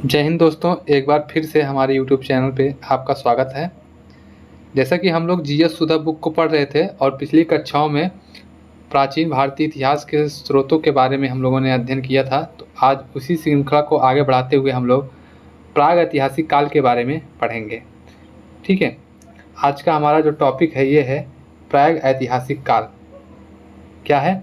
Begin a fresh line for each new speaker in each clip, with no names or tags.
जय हिंद दोस्तों, एक बार फिर से हमारे यूट्यूब चैनल पे आपका स्वागत है। जैसा कि हम लोग जीएस सुधा बुक को पढ़ रहे थे और पिछली कक्षाओं में प्राचीन भारतीय इतिहास के स्रोतों के बारे में हम लोगों ने अध्ययन किया था, तो आज उसी श्रृंखला को आगे बढ़ाते हुए हम लोग प्राग ऐतिहासिक काल के बारे में पढ़ेंगे। ठीक है, आज का हमारा जो टॉपिक है ये है प्राग ऐतिहासिक काल। क्या है?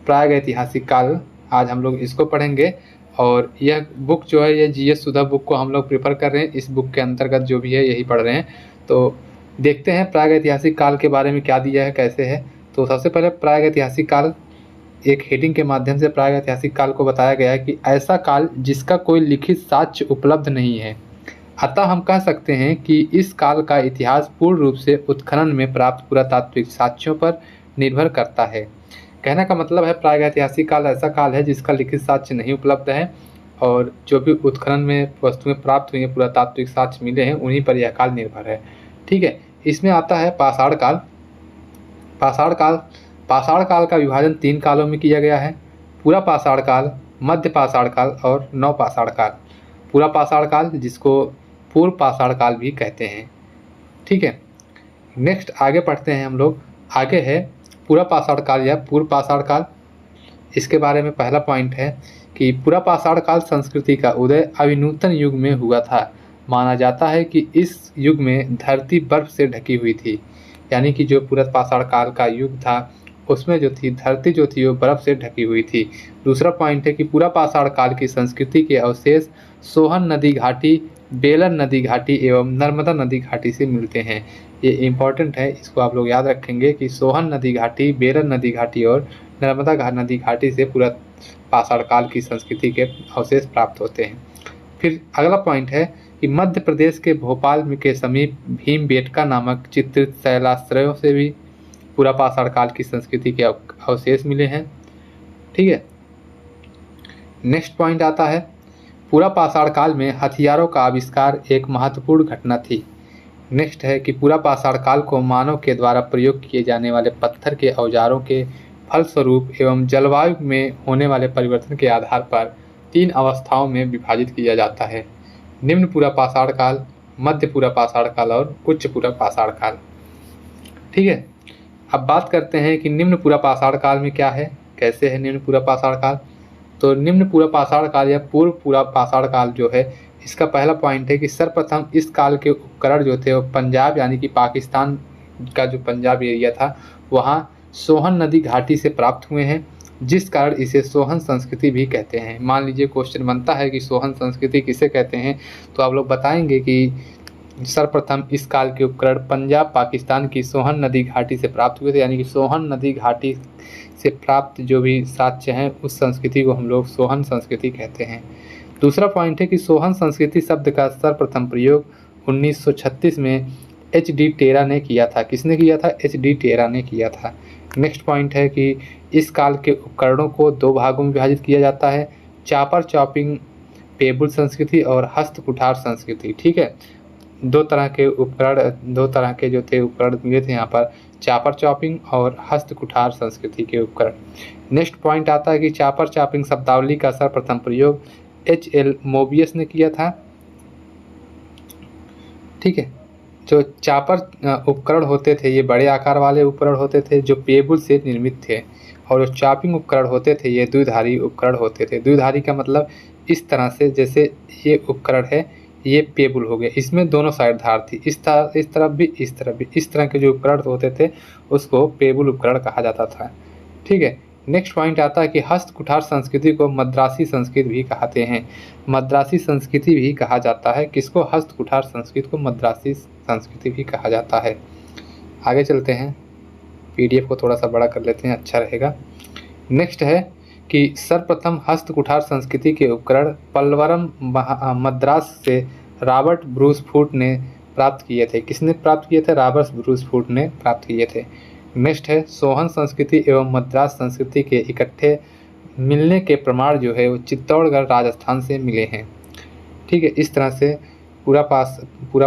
प्राग ऐतिहासिक काल। आज हम लोग इसको पढ़ेंगे और यह बुक जो है, ये जीएस सुधा बुक को हम लोग प्रेफर कर रहे हैं। इस बुक के अंतर्गत जो भी है यही पढ़ रहे हैं। तो देखते हैं प्राग ऐतिहासिक काल के बारे में क्या दिया है, कैसे है। तो सबसे पहले प्राग ऐतिहासिक काल, एक हेडिंग के माध्यम से प्राग ऐतिहासिक काल को बताया गया है कि ऐसा काल जिसका कोई लिखित साक्ष्य उपलब्ध नहीं है। अतः हम कह सकते हैं कि इस काल का इतिहास पूर्ण रूप से उत्खनन में प्राप्त पुरातात्विक साक्ष्यों पर निर्भर करता है। कहने का मतलब है प्रागैतिहासिक काल ऐसा काल है जिसका लिखित साक्ष्य नहीं उपलब्ध है और जो भी उत्खनन में वस्तुएं प्राप्त हुई हैं, पुरातात्विक साक्ष्य मिले हैं, उन्हीं पर यह काल निर्भर है। ठीक है, इसमें आता है पाषाण काल। पाषाण काल का विभाजन 3 कालों में किया गया है: पूरा पाषाण काल, मध्य पाषाण काल और नव पाषाण काल। पूरा पाषाण काल जिसको पूर्व पाषाण काल भी कहते हैं। ठीक है, नेक्स्ट आगे पढ़ते हैं हम लोग। आगे है पूरा पाषाण काल या पूर्व पाषाण काल। इसके बारे में पहला पॉइंट है कि पूरा पाषाण काल संस्कृति का उदय अविनूतन युग में हुआ था। माना जाता है कि इस युग में धरती बर्फ से ढकी हुई थी, यानी कि जो पूरा पाषाण काल का युग था उसमें जो थी धरती जो थी वो बर्फ से ढकी हुई थी। दूसरा पॉइंट है कि पूरा पाषाण काल की संस्कृति के अवशेष सोहन नदी घाटी, बेलन नदी घाटी एवं नर्मदा नदी घाटी से मिलते हैं। ये इम्पॉर्टेंट है, इसको आप लोग याद रखेंगे कि सोहन नदी घाटी, बेलन नदी घाटी और नर्मदा नदी घाटी से पूरा पाषाण काल की संस्कृति के अवशेष प्राप्त होते हैं। फिर अगला पॉइंट है कि मध्य प्रदेश के भोपाल के समीप भीमबेटका नामक चित्रित शैलाश्रयों से भी पूरा पाषाण काल की संस्कृति के अवशेष मिले हैं। ठीक है, नेक्स्ट पॉइंट आता है पूरा पाषाण काल में हथियारों का आविष्कार एक महत्वपूर्ण घटना थी। नेक्स्ट है कि पूरा पाषाण काल को मानव के द्वारा प्रयोग किए जाने वाले पत्थर के औजारों के फलस्वरूप एवं जलवायु में होने वाले परिवर्तन के आधार पर 3 अवस्थाओं में विभाजित किया जाता है: निम्न पूरा पाषाण काल, मध्य पूरा पाषाण काल और उच्च पूरा पाषाण काल। ठीक है, अब बात करते हैं कि निम्न पूरा पाषाण काल में क्या है, कैसे है निम्न पूरा पाषाण काल। तो निम्न पूरा पाषाण काल या पूर्व पूरा पाषाण काल जो है, इसका पहला पॉइंट है कि सर्वप्रथम इस काल के उपकरण जो थे वो पंजाब यानी कि पाकिस्तान का जो पंजाब एरिया था वहाँ सोहन नदी घाटी से प्राप्त हुए हैं, जिस कारण इसे सोहन संस्कृति भी कहते हैं। मान लीजिए क्वेश्चन बनता है कि सोहन संस्कृति किसे कहते हैं, तो आप लोग बताएंगे कि सर्वप्रथम इस काल के उपकरण पंजाब पाकिस्तान की सोहन नदी घाटी से प्राप्त हुए थे, यानी कि सोहन नदी घाटी से प्राप्त जो भी साक्ष्य हैं उस संस्कृति को हम लोग सोहन संस्कृति कहते हैं। दूसरा पॉइंट है कि सोहन संस्कृति शब्द का सर्वप्रथम प्रयोग 1936 में एच.डी. टेरा ने किया था। किसने किया था? एच.डी. टेरा ने किया था। नेक्स्ट पॉइंट है कि इस काल के उपकरणों को 2 भागों में विभाजित किया जाता है: चापर चॉपिंग पेबुल संस्कृति और हस्त कुठार संस्कृति। ठीक है, 2 तरह के उपकरण, 2 तरह के जो थे उपकरण मिले थे यहाँ पर, चापर चॉपिंग और हस्त कुठार संस्कृति के उपकरण। नेक्स्ट पॉइंट आता है कि चापर चॉपिंग शब्दावली का सर्वप्रथम प्रयोग H.L. मोबियस ने किया था। ठीक है, जो चापर उपकरण होते थे ये बड़े आकार वाले उपकरण होते थे जो पेबुल से निर्मित थे, और जो चॉपिंग उपकरण होते थे ये द्विधारी उपकरण होते थे। द्विधारी का मतलब इस तरह से, जैसे ये उपकरण है ये पेबुल हो गया, इसमें दोनों साइड धार थी, इस तरफ भी इस तरफ भी, इस तरह के जो उपकरण होते थे उसको पेबुल उपकरण कहा जाता था। ठीक है, नेक्स्ट पॉइंट आता है कि हस्त कुठार संस्कृति को मद्रासी संस्कृति भी कहते हैं। मद्रासी संस्कृति भी कहा जाता है। किसको? हस्त कुठार संस्कृति को मद्रासी संस्कृति भी कहा जाता है। आगे चलते हैं, पीडीएफ को थोड़ा सा बड़ा कर लेते हैं, अच्छा रहेगा। नेक्स्ट है कि सर्वप्रथम हस्त कुठार संस्कृति के उपकरण पल्वरम मद्रास से रॉबर्ट ब्रूस फूट ने प्राप्त किए थे। किसने प्राप्त किए थे? रॉबर्ट ब्रूस फूट ने प्राप्त किए थे। नेक्स्ट है सोहन संस्कृति एवं मद्रास संस्कृति के इकट्ठे मिलने के प्रमाण जो है वो चित्तौड़गढ़ राजस्थान से मिले हैं। ठीक है, इस तरह से पूरा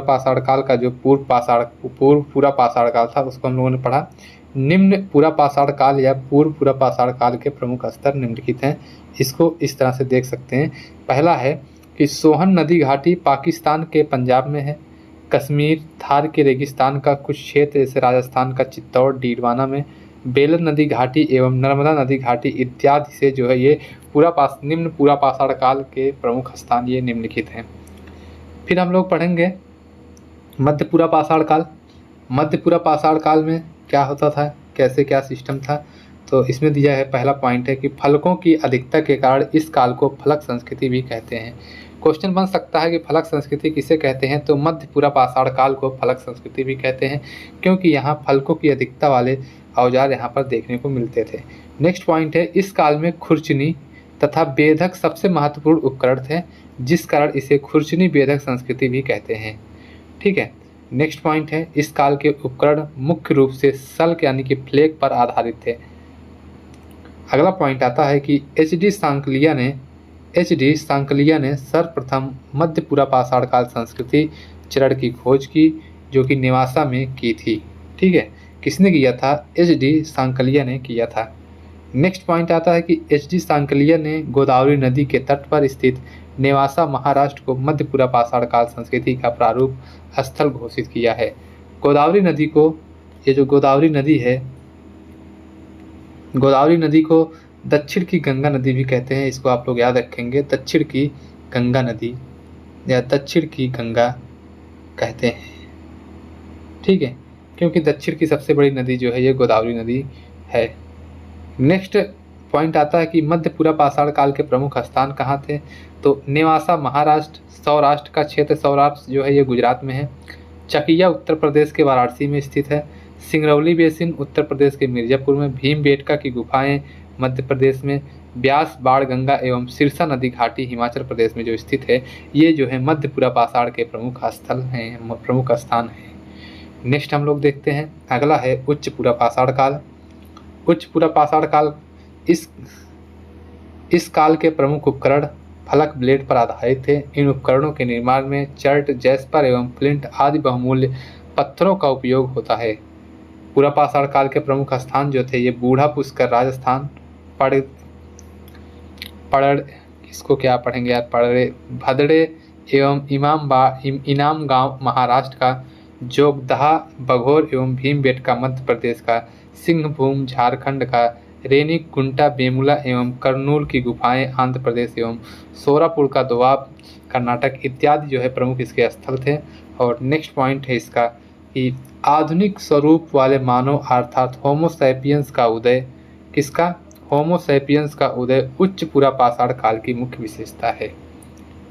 पाषाण काल का जो पूरा पाषाण काल था उसको हम लोगों ने पढ़ा। निम्न पूरा पाषाण काल या पूर्व पूरा पाषाण काल के प्रमुख स्तर निम्नलिखित हैं। इसको इस तरह से देख सकते हैं। पहला है कि सोहन नदी घाटी पाकिस्तान के पंजाब में है। कश्मीर, थार के रेगिस्तान का कुछ क्षेत्र जैसे राजस्थान का चित्तौड़, डीडवाना में बेलन नदी घाटी एवं नर्मदा नदी घाटी इत्यादि से जो है ये निम्न पूरा पाषाण काल के प्रमुख स्थान ये निम्नलिखित हैं। फिर हम लोग पढ़ेंगे मध्य पूरा पाषाण काल। मध्य पूरा पाषाण काल में क्या होता था, कैसे क्या सिस्टम था, तो इसमें दिया है पहला पॉइंट है कि फलकों की अधिकता के कारण इस काल को फलक संस्कृति भी कहते हैं। क्वेश्चन बन सकता है कि फलक संस्कृति किसे कहते हैं, तो मध्य पूरा पाषाण काल को फलक संस्कृति भी कहते हैं क्योंकि यहाँ फलकों की अधिकता वाले औजार यहाँ पर देखने को मिलते थे। नेक्स्ट पॉइंट है इस काल में खुरचनी तथा बेधक सबसे महत्वपूर्ण उपकरण थे, जिस कारण इसे खुरचनी बेधक संस्कृति भी कहते हैं। ठीक है। नेक्स्ट पॉइंट है इस काल के उपकरण मुख्य रूप से सल्क यानी कि फ्लेग पर आधारित थे। अगला पॉइंट आता है कि एच डी सांकलिया ने सर्वप्रथम मध्य पूरा पाषाण काल संस्कृति चरण की खोज की, जो कि नेवासा में की थी। ठीक है, किसने किया था? एच डी सांकलिया ने किया था। नेक्स्ट पॉइंट आता है कि एच डी सांकलिया ने गोदावरी नदी के तट पर स्थित नेवासा महाराष्ट्र को मध्य पूरा पाषाण काल संस्कृति का प्रारूप स्थल घोषित किया है। गोदावरी नदी को, ये जो गोदावरी नदी है, गोदावरी नदी को दक्षिण की गंगा नदी भी कहते हैं। इसको आप लोग याद रखेंगे, दक्षिण की गंगा नदी या दक्षिण की गंगा कहते हैं। ठीक है, क्योंकि दक्षिण की सबसे बड़ी नदी जो है ये गोदावरी नदी है। नेक्स्ट पॉइंट आता है कि मध्य पूरा पाषाण काल के प्रमुख स्थान कहाँ थे, तो नेवासा महाराष्ट्र, सौराष्ट्र का क्षेत्र, सौराष्ट्र जो है ये गुजरात में है। चकिया उत्तर प्रदेश के वाराणसी में स्थित है। सिंगरौली बेसिन उत्तर प्रदेश के मिर्जापुर में। भीमबेटका की गुफाएं मध्य प्रदेश में। ब्यास, बाणगंगा एवं सिरसा नदी घाटी हिमाचल प्रदेश में जो स्थित है, ये जो है मध्य पूरा पाषाण के प्रमुख स्थल हैं, प्रमुख स्थान हैं। नेक्स्ट हम लोग देखते हैं, अगला है उच्च पूरा पाषाण काल। उच्च पूरा पाषाण काल, इस काल के प्रमुख उपकरण फलक ब्लेड पर आधारित थे। इन उपकरणों के निर्माण में चर्ट, जैस्पर एवं फ्लिंट आदि बहुमूल्य पत्थरों का उपयोग होता है। पूरा पाषाण काल के प्रमुख स्थान जो थे ये बूढ़ा पुष्कर राजस्थान, इसको क्या पढ़ेंगे यार, भदड़े एवं इनाम गांव महाराष्ट्र का, जोगदहा, बघौर एवं भीमबेटका मध्य प्रदेश का, सिंहभूम झारखंड का, रेनीगुंटा, बेमुला एवं कर्नूल की गुफाएं आंध्र प्रदेश एवं सोरापुर का दोआब कर्नाटक इत्यादि जो है प्रमुख इसके स्थल थे। और नेक्स्ट पॉइंट है इसका कि आधुनिक स्वरूप वाले मानव अर्थात होमो सैपियंस का उदय, किसका? होमो सैपियंस का उदय उच्च पूरा पाषाण काल की मुख्य विशेषता है।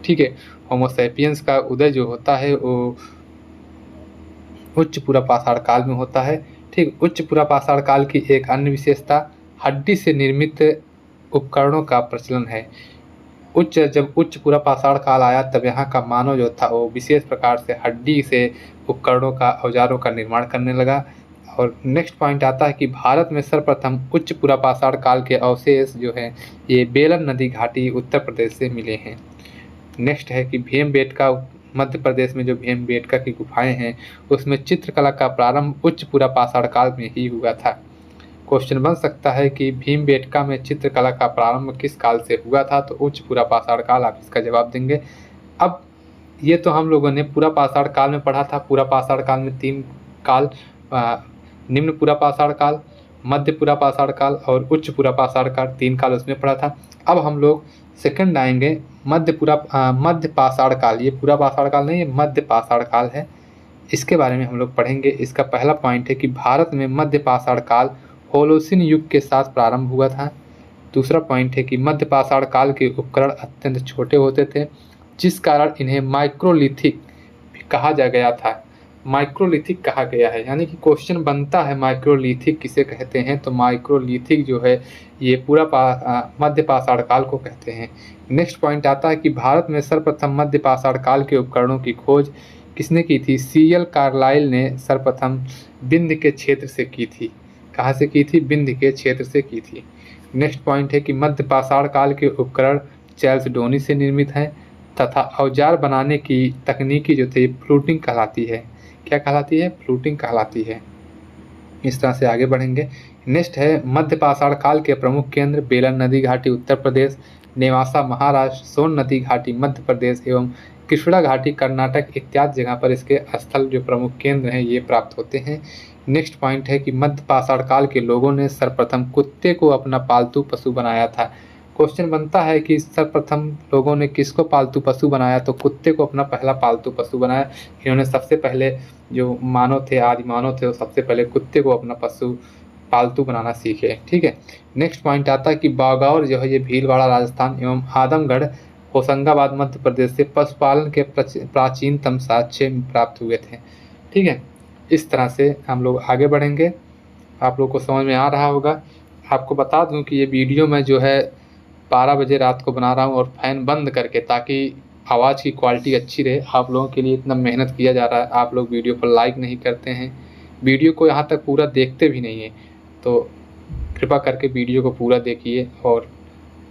ठीक है, होमो सैपियंस का उदय जो होता है वो उच्च पूरा पाषाण काल में होता है। ठीक, उच्च पूरा पाषाण काल की एक अन्य विशेषता हड्डी से निर्मित उपकरणों का प्रचलन है। जब उच्च पूरा पाषाण काल आया तब यहाँ का मानव जो था वो विशेष प्रकार से हड्डी से उपकरणों का, औजारों का निर्माण करने लगा। और नेक्स्ट पॉइंट आता है कि भारत में सर्वप्रथम उच्च पूरा पाषाण काल के अवशेष जो हैं ये बेलन नदी घाटी उत्तर प्रदेश से मिले हैं। नेक्स्ट है कि भीमबेटका, मध्य प्रदेश में जो भीमबेटका की गुफाएं हैं उसमें चित्रकला का प्रारंभ उच्च पूरा पाषाण काल में ही हुआ था। क्वेश्चन बन सकता है कि भीमबेटका में चित्रकला का प्रारंभ किस काल से हुआ था, तो उच्च पूरा पाषाण काल, आप इसका जवाब देंगे। अब ये तो हम लोगों ने पूरा पाषाण काल में पढ़ा था। पूरा पाषाण काल में 3 काल, निम्न पूरा पाषाण काल, मध्य पूरा पाषाण काल और उच्च पूरा पाषाण काल, 3 काल उसमें पढ़ा था। अब हम लोग सेकंड आएंगे मध्य पाषाण काल। ये पूरा पाषाण काल नहीं, ये मध्य पाषाण काल है। इसके बारे में हम लोग पढ़ेंगे। इसका पहला पॉइंट है कि भारत में मध्य पाषाण काल होलोसिन युग के साथ प्रारंभ हुआ था। दूसरा पॉइंट है कि मध्य पाषाण काल के उपकरण अत्यंत छोटे होते थे, जिस कारण इन्हें माइक्रोलिथिक कहा जा गया था। माइक्रोलिथिक कहा गया है, यानी कि क्वेश्चन बनता है माइक्रोलिथिक किसे कहते हैं, तो माइक्रोलिथिक जो है ये पूरा मध्य पाषाण काल को कहते हैं। नेक्स्ट पॉइंट आता है कि भारत में सर्वप्रथम मध्य पाषाण काल के उपकरणों की खोज किसने की थी? CL कार्लाइल ने सर्वप्रथम विंध्य के क्षेत्र से की थी। कहाँ से की थी? विंध्य के क्षेत्र से की थी। नेक्स्ट पॉइंट है कि मध्य पाषाण काल के उपकरण चैल्सडोनी से निर्मित हैं तथा औजार बनाने की तकनीकी जो थी फ्लूटिंग कहलाती है। क्या कहलाती है? फ्लूटिंग कहलाती है। इस तरह से आगे बढ़ेंगे। नेक्स्ट है मध्य पाषाण काल के प्रमुख केंद्र बेलन नदी घाटी उत्तर प्रदेश, नेवासा महाराष्ट्र, सोन नदी घाटी मध्य प्रदेश एवं कृष्णा घाटी कर्नाटक इत्यादि जगह पर इसके स्थल जो प्रमुख केंद्र हैं ये प्राप्त होते हैं। नेक्स्ट पॉइंट है कि मध्य पाषाण काल के लोगों ने सर्वप्रथम कुत्ते को अपना पालतू पशु बनाया था। क्वेश्चन बनता है कि सर्वप्रथम लोगों ने किसको पालतू पशु बनाया, तो कुत्ते को अपना पहला पालतू पशु बनाया। इन्होंने सबसे पहले जो मानव थे, आदि मानव थे, वो सबसे पहले कुत्ते को अपना पशु पालतू बनाना सीखे। ठीक है। नेक्स्ट पॉइंट आता है कि बागौर जो है ये भीलवाड़ा राजस्थान एवं आदमगढ़ होशंगाबाद मध्य प्रदेश से पशुपालन के प्राचीनतम साक्ष्य प्राप्त हुए थे। ठीक है। इस तरह से हम लोग आगे बढ़ेंगे। आप लोग को समझ में आ रहा होगा। आपको बता दूं कि ये वीडियो मैं जो है 12 बजे रात को बना रहा हूँ और फ़ैन बंद करके, ताकि आवाज़ की क्वालिटी अच्छी रहे। आप लोगों के लिए इतना मेहनत किया जा रहा है, आप लोग वीडियो पर लाइक नहीं करते हैं, वीडियो को यहाँ तक पूरा देखते भी नहीं हैं, तो कृपा करके वीडियो को पूरा देखिए और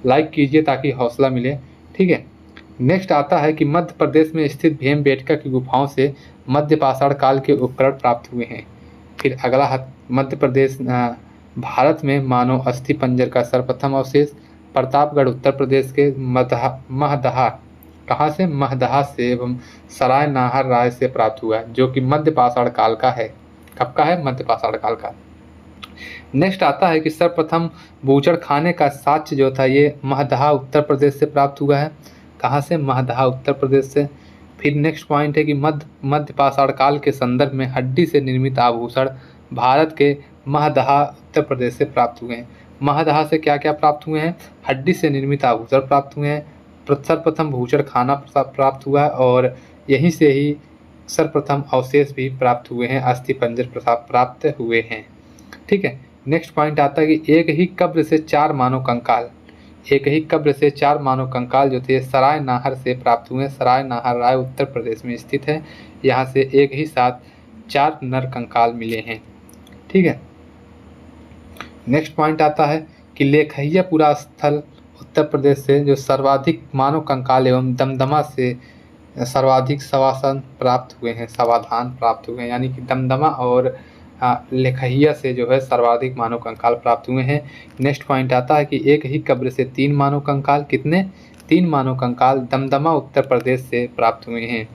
लाइक कीजिए ताकि हौसला मिले। ठीक है। नेक्स्ट आता है कि मध्य प्रदेश में स्थित भीमबेटका की गुफाओं से मध्य पाषाण काल के उपकरण प्राप्त हुए हैं। फिर अगला मध्य प्रदेश भारत में मानव अस्थि पंजर का सर्वप्रथम अवशेष प्रतापगढ़ उत्तर प्रदेश के महदहा, कहाँ से, महदहा से एवं सराय नाहर राय से प्राप्त हुआ है, जो कि मध्य पाषाण काल का है। कब का है? मध्य पाषाण काल का। नेक्स्ट आता है कि सर्वप्रथम बूचड़ खाने का साक्ष्य जो था ये महदहा उत्तर प्रदेश से प्राप्त हुआ है। कहाँ से? महदहा उत्तर प्रदेश से। फिर नेक्स्ट पॉइंट है कि मध्य पाषाण काल के संदर्भ में हड्डी से निर्मित आभूषण भारत के महदहा उत्तर प्रदेश से प्राप्त हुए हैं। महदहा से क्या क्या प्राप्त हुए हैं? हड्डी से निर्मित आभूषण प्राप्त हुए हैं, सर्वप्रथम भूचड़ खाना प्राप्त हुआ है और यहीं से ही सर्वप्रथम अवशेष भी प्राप्त हुए हैं, अस्थि पंजर प्राप्त हुए हैं। ठीक है। नेक्स्ट पॉइंट आता है कि एक ही कब्र से 4 मानव कंकाल, एक ही कब्र से 4 मानव कंकाल जो थे सराय नाहर से प्राप्त हुए। सराय नाहर राय उत्तर प्रदेश में स्थित है। यहाँ से एक ही साथ 4 नर कंकाल मिले हैं। ठीक है। नेक्स्ट पॉइंट आता है कि लेखहियापुरा स्थल उत्तर प्रदेश से जो सर्वाधिक मानव कंकाल एवं दमदमा से सर्वाधिक समाधान प्राप्त हुए हैं, समाधान प्राप्त हुए हैं, यानी कि दमदमा और लेखहिया से जो है सर्वाधिक मानव कंकाल प्राप्त हुए हैं। नेक्स्ट पॉइंट आता है कि एक ही कब्र से 3 मानव कंकाल, कितने? 3 मानव कंकाल दमदमा उत्तर प्रदेश से प्राप्त हुए हैं।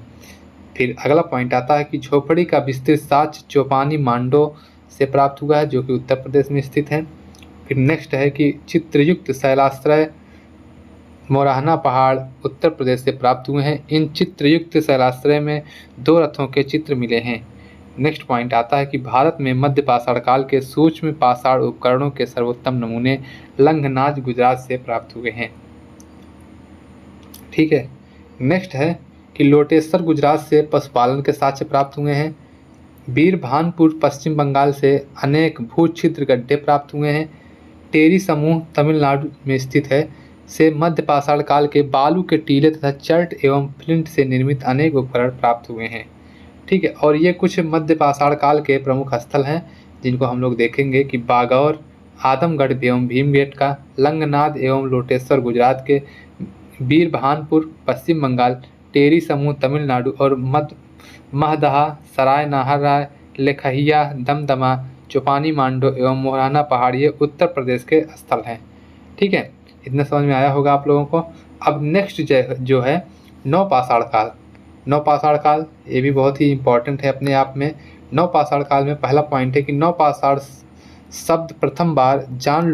फिर अगला पॉइंट आता है कि झोपड़ी का विस्तृत साक्ष्य चौपानी मांडो से प्राप्त हुआ है, जो कि उत्तर प्रदेश में स्थित है। फिर नेक्स्ट है कि चित्रयुक्त शैलाश्रय मोराहना पहाड़ उत्तर प्रदेश से प्राप्त हुए हैं। इन चित्रयुक्त शैलाश्रय में 2 रथों के चित्र मिले हैं। नेक्स्ट पॉइंट आता है कि भारत में मध्य पाषाण काल के सूक्ष्म पाषाण उपकरणों के सर्वोत्तम नमूने लंघनाज गुजरात से प्राप्त हुए हैं। ठीक है। नेक्स्ट है कि लोटेश्वर गुजरात से पशुपालन के साक्ष्य प्राप्त हुए हैं। बीरभानपुर पश्चिम बंगाल से अनेक भू छिद्र गड्ढे प्राप्त हुए हैं। टेरी समूह तमिलनाडु में स्थित है से मध्य पाषाण काल के बालू के टीले तथा चर्ट एवं फ्लिंट से निर्मित अनेक उपकरण प्राप्त हुए हैं। ठीक है। और ये कुछ मध्य पाषाण काल के प्रमुख स्थल हैं जिनको हम लोग देखेंगे कि बागौर, आदमगढ़ एवं भीमबेटका, लंगनाद एवं लोटेश्वर गुजरात के, बीरभानपुर पश्चिम बंगाल, टेरी समूह तमिलनाडु और महदहा, सराय नाहर राय, लेखहिया, दमदमा, चौपानी मांडो एवं मोहराना पहाड़ ये उत्तर प्रदेश के स्थल हैं। ठीक है। इतना समझ में आया होगा आप लोगों को। अब नेक्स्ट जो है नवपाषाण काल। नवपाषाण काल ये भी बहुत ही इम्पोर्टेंट है अपने आप में। नवपाषाण काल में पहला पॉइंट है कि नवपाषाण शब्द प्रथम बार जॉन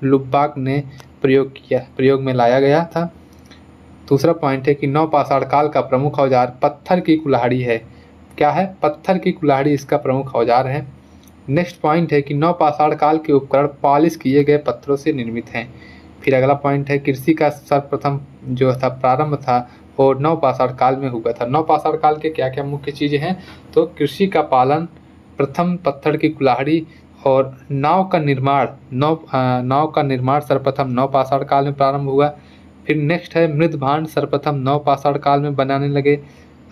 लुबाक ने प्रयोग में लाया गया था। दूसरा पॉइंट है कि नवपाषाण काल का प्रमुख औजार पत्थर की कुल्हाड़ी है। क्या है? पत्थर की कुल्हाड़ी इसका प्रमुख औजार है। नेक्स्ट पॉइंट है कि नवपाषाण काल के उपकरण पॉलिश किए गए पत्थरों से निर्मित हैं। फिर अगला पॉइंट है कृषि का सर्वप्रथम जो था प्रारंभ था और नवपाषाण काल में हुआ था। नवपाषाण काल के क्या क्या मुख्य चीज़ें हैं? तो कृषि का पालन, प्रथम पत्थर की कुल्हाड़ी और नाव का निर्माण सर्वप्रथम नवपाषाण काल में प्रारंभ हुआ। फिर नेक्स्ट है मृदभांड सर्वप्रथम नवपाषाण काल में बनाने लगे।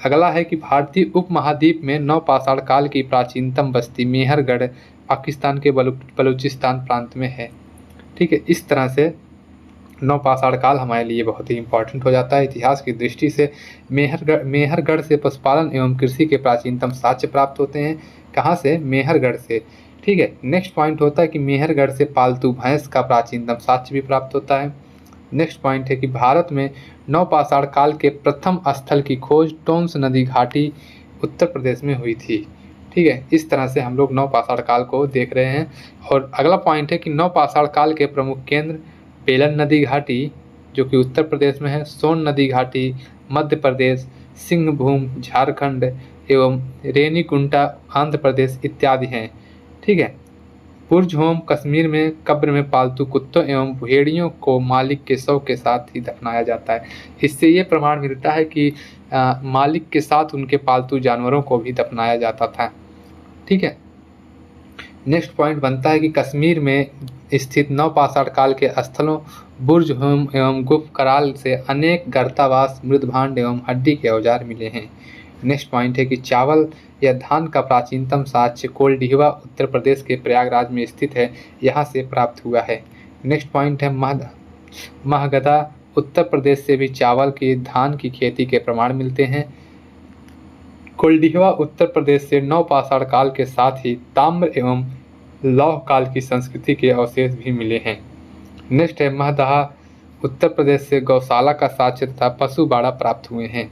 अगला है कि भारतीय उपमहाद्वीप में नवपाषाण काल की प्राचीनतम बस्ती मेहरगढ़ पाकिस्तान के बलूचिस्तान प्रांत में है। ठीक है। इस तरह से नवपाषाण काल हमारे लिए बहुत ही इम्पोर्टेंट हो जाता है। इतिहास की दृष्टि से मेहरगढ़ से पशुपालन एवं कृषि के प्राचीनतम साक्ष्य प्राप्त होते हैं। कहाँ से? मेहरगढ़ से। ठीक है, नेक्स्ट पॉइंट होता है कि मेहरगढ़ से पालतू भैंस का प्राचीनतम साक्ष्य भी प्राप्त होता है। नेक्स्ट पॉइंट है कि भारत में नवपाषाण काल के प्रथम स्थल की खोज टोंस नदी घाटी उत्तर प्रदेश में हुई थी। ठीक है, इस तरह से हम लोग नवपाषाण काल को देख रहे हैं। और अगला पॉइंट है कि नवपाषाण काल के प्रमुख केंद्र बेलन नदी घाटी जो कि उत्तर प्रदेश में है, सोन नदी घाटी मध्य प्रदेश, सिंहभूम झारखंड एवं रेनीकुंटा आंध्र प्रदेश इत्यादि हैं। ठीक है, बुर्ज होम कश्मीर में कब्र में पालतू कुत्तों एवं भेड़ियों को मालिक के शव के साथ ही दफनाया जाता है। इससे ये प्रमाण मिलता है कि मालिक के साथ उनके पालतू जानवरों को भी दफनाया जाता था। ठीक है, नेक्स्ट पॉइंट बनता है कि कश्मीर में स्थित नवपाषाण काल के स्थलों बुर्ज होम एवं गुफ कराल से अनेक गर्तावास मृदभांड एवं हड्डी के औजार मिले हैं। नेक्स्ट पॉइंट है कि चावल या धान का प्राचीनतम साक्ष्य कोलडीहवा उत्तर प्रदेश के प्रयागराज में स्थित है, यहाँ से प्राप्त हुआ है। नेक्स्ट पॉइंट है महगधा उत्तर प्रदेश से भी चावल की धान की खेती के प्रमाण मिलते हैं। कोलडीहवा उत्तर प्रदेश से नवपाषाण काल के साथ ही ताम्र एवं लौह काल की संस्कृति के अवशेष भी मिले हैं। नेक्स्ट है महदहा उत्तर प्रदेश से गौशाला का साक्ष्य तथा पशु बाड़ा प्राप्त हुए हैं।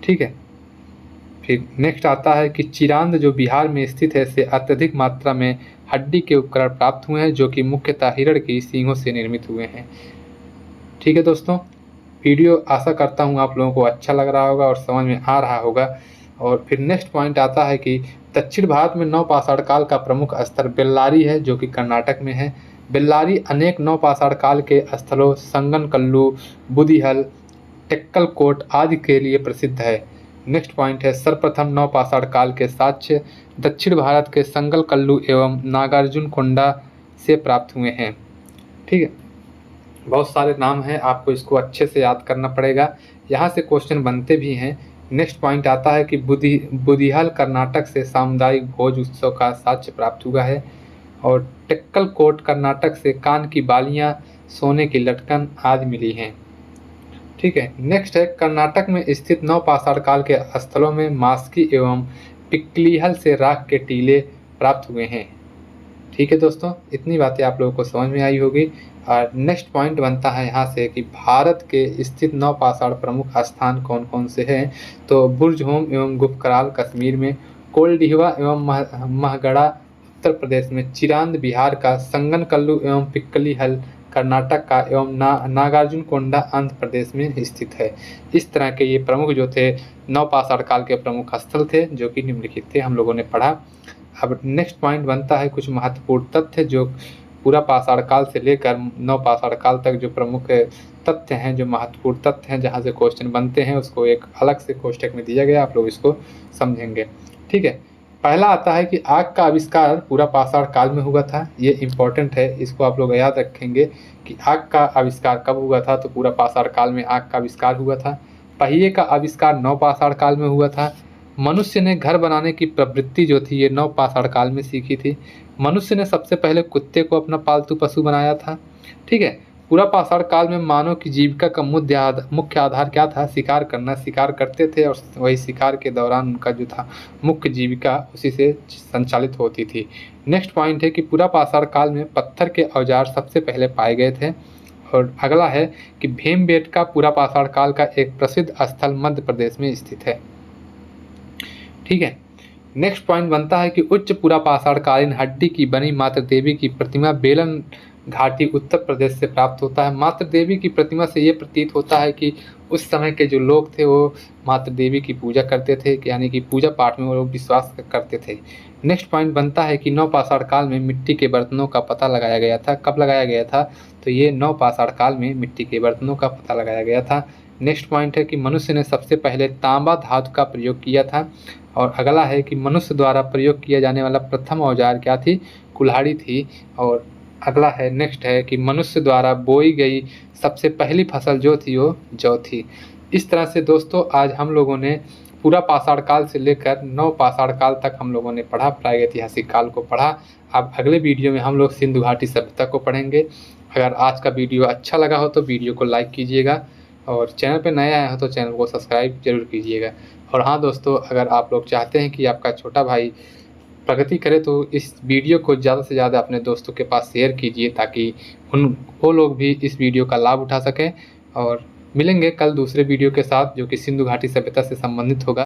ठीक है, फिर नेक्स्ट आता है कि चिरांद जो बिहार में स्थित है से अत्यधिक मात्रा में हड्डी के उपकरण प्राप्त हुए हैं जो कि मुख्यतः हिरण की सींगों से निर्मित हुए हैं। ठीक है दोस्तों, वीडियो आशा करता हूँ आप लोगों को अच्छा लग रहा होगा और समझ में आ रहा होगा। और फिर नेक्स्ट पॉइंट आता है कि दक्षिण भारत में नवपाषाण काल का प्रमुख स्थल बेल्लारी है जो कि कर्नाटक में है। बेल्लारी अनेक नवपाषाण काल के स्थलों संगनकल्लू, बुदिहल, टेक्कलकोट आदि के लिए प्रसिद्ध है। नेक्स्ट पॉइंट है सर्वप्रथम नवपाषाण काल के साक्ष्य दक्षिण भारत के संगलकल्लू एवं नागार्जुनकोंडा से प्राप्त हुए हैं। ठीक है, बहुत सारे नाम हैं, आपको इसको अच्छे से याद करना पड़ेगा, यहाँ से क्वेश्चन बनते भी हैं। नेक्स्ट पॉइंट आता है कि बुदिहल कर्नाटक से सामुदायिक भोज उत्सव का साक्ष्य प्राप्त हुआ है। और टेक्कलकोट कर्नाटक से कान की बालियाँ, सोने की लटकन आदि मिली हैं। ठीक है, नेक्स्ट है कर्नाटक में स्थित नवपाषाण काल के स्थलों में मास्की एवं पिक्लिहल से राख के टीले प्राप्त हुए हैं। ठीक है दोस्तों, इतनी बातें आप लोगों को समझ में आई होगी। और नेक्स्ट पॉइंट बनता है यहाँ से कि भारत के स्थित नवपाषाण प्रमुख स्थान कौन कौन से हैं। तो बुर्ज होम एवं गुफकराल कश्मीर में, कोलडीहवा एवं महगढ़ा उत्तर प्रदेश में, चिरांद बिहार का, संगनकल्लू एवं पिक्कलीहल कर्नाटक का एवं नागार्जुनकोंडा आंध्र प्रदेश में स्थित है। इस तरह के ये प्रमुख जो थे नवपाषाण काल के प्रमुख स्थल थे जो कि निम्नलिखित थे, हम लोगों ने पढ़ा। अब नेक्स्ट पॉइंट बनता है कुछ महत्वपूर्ण तथ्य जो पूरा पाषाण काल से लेकर नवपाषाण काल तक जो प्रमुख तथ्य हैं, जो महत्वपूर्ण तथ्य हैं जहाँ से क्वेश्चन बनते हैं, उसको एक अलग से कोष्टक में दिया गया, आप लोग इसको समझेंगे। ठीक है, पहला आता है कि आग का आविष्कार पूरा पाषाण काल में हुआ था। ये इम्पोर्टेंट है, इसको आप लोग याद रखेंगे कि आग का आविष्कार कब हुआ था। तो पूरा पाषाण काल में आग का आविष्कार हुआ था। पहिए का आविष्कार नवपाषाण काल में हुआ था। मनुष्य ने घर बनाने की प्रवृत्ति जो थी ये नवपाषाण काल में सीखी थी। मनुष्य ने सबसे पहले कुत्ते को अपना पालतू पशु बनाया था। ठीक है, पूरा पाषाण काल में मानव की जीविका का मुख्य आधार क्या था? शिकार करना। शिकार करते थे और वही शिकार के दौरान उनका जो था मुख्य जीविका उसी से संचालित होती थी। नेक्स्ट पॉइंट है कि पूरा पाषाण काल में पत्थर के औजार सबसे पहले पाए गए थे। और अगला है कि भीमबेटका पूरा पाषाण काल का एक प्रसिद्ध स्थल मध्य प्रदेश में स्थित है। ठीक है, नेक्स्ट पॉइंट बनता है कि उच्च पूरा पाषाण कालीन हड्डी की बनी मातृ देवी की प्रतिमा बेलन घाटी उत्तर प्रदेश से प्राप्त होता है। मातृ देवी की प्रतिमा से ये प्रतीत होता है कि उस समय के जो लोग थे वो मातृ देवी की पूजा करते थे, यानी कि पूजा पाठ में वो लोग विश्वास करते थे। नेक्स्ट पॉइंट बनता है कि नवपाषाण काल में मिट्टी के बर्तनों का पता लगाया गया था। कब लगाया गया था? तो ये नवपाषाण काल में मिट्टी के बर्तनों का पता लगाया गया था। नेक्स्ट पॉइंट है कि मनुष्य ने सबसे पहले तांबा धातु का प्रयोग किया था। और अगला है कि मनुष्य द्वारा प्रयोग किया जाने वाला प्रथम औजार क्या थी? कुल्हाड़ी थी। और अगला है नेक्स्ट है कि मनुष्य द्वारा बोई गई सबसे पहली फसल जो थी वो जौ थी। इस तरह से दोस्तों आज हम लोगों ने पूरा पाषाण काल से लेकर नवपाषाण काल तक हम लोगों ने पढ़ा, प्रागैतिहासिक काल को पढ़ा। अब अगले वीडियो में हम लोग सिंधु घाटी सभ्यता को पढ़ेंगे। अगर आज का वीडियो अच्छा लगा हो तो वीडियो को लाइक कीजिएगा और चैनल पे नए आए हो तो चैनल को सब्सक्राइब जरूर कीजिएगा। और हाँ दोस्तों, अगर आप लोग चाहते हैं कि आपका छोटा भाई प्रगति करे तो इस वीडियो को ज़्यादा से ज़्यादा अपने दोस्तों के पास शेयर कीजिए, ताकि वो लोग भी इस वीडियो का लाभ उठा सकें। और मिलेंगे कल दूसरे वीडियो के साथ, जो कि सिंधु घाटी सभ्यता से संबंधित होगा।